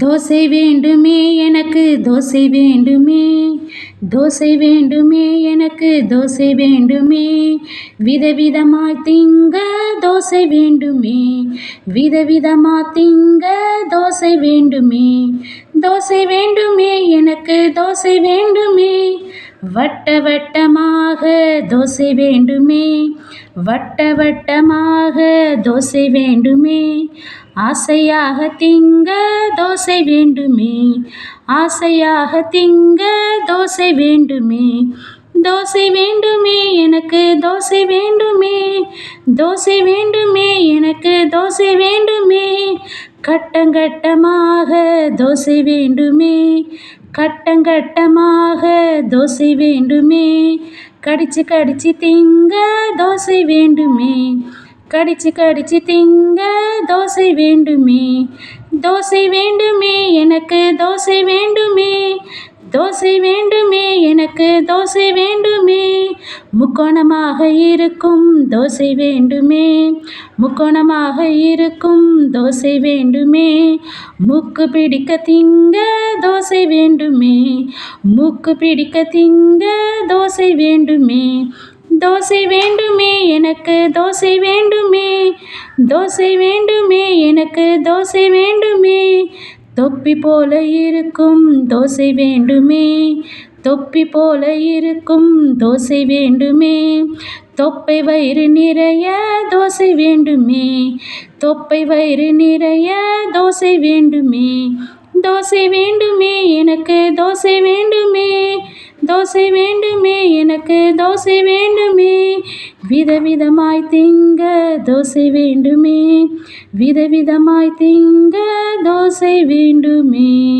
தோசை வேண்டுமே எனக்கு தோசை வேண்டுமே, தோசை வேண்டுமே எனக்கு தோசை வேண்டுமே, விதவிதமாய் திங்க தோசை வேண்டுமே, விதவிதமா திங்க தோசை வேண்டுமே, தோசை வேண்டுமே எனக்கு தோசை வேண்டுமே, வட்ட வட்டமாக தோசை வேண்டுமே, வட்ட வட்டமாக தோசை வேண்டுமே, ஆசையாக திங்க தோசை வேண்டுமே, ஆசையாக திங்க தோசை வேண்டுமே, தோசை வேண்டுமே எனக்கு தோசை வேண்டுமே, தோசை வேண்டுமே எனக்கு தோசை வேண்டுமே, கட்டங்கட்டமாக தோசை வேண்டுமே, கட்டங்கட்டமாக தோசை வேண்டுமே, கடிச்சு கடிச்சு திங்க தோசை வேண்டுமே, கடிச்சு கடிச்சு திங்க தோசை வேண்டுமே, தோசை வேண்டுமே எனக்கு தோசை வேண்டுமே, தோசை வேண்டுமே எனக்கு தோசை வேண்டுமே, முக்கோணமாக இருக்கும் தோசை வேண்டுமே, முக்கோணமாக இருக்கும் தோசை வேண்டுமே, மூக்கு பிடிக்க திங்க தோசை வேண்டுமே, மூக்கு பிடிக்க திங்க தோசை வேண்டுமே, தோசை வேண்டுமே எனக்கு தோசை வேண்டுமே, தோசை வேண்டுமே எனக்கு தோசை வேண்டுமே, தொப்பி போல இருக்கும் தோசை வேண்டுமே, தொப்பி போல இருக்கும் தோசை வேண்டுமே, தொப்பை வயிறு நிறைய தோசை வேண்டுமே, தொப்பை வயிறு நிறைய தோசை வேண்டுமே, தோசை வேண்டுமே எனக்கு தோசை வேண்டுமே, தோசை வேண்டுமே எனக்கு தோசை வேண்டுமே, விதவிதமாய் திங்க தோசை வேண்டுமே, விதவிதமாய் திங்க தோசை வேண்டுமே.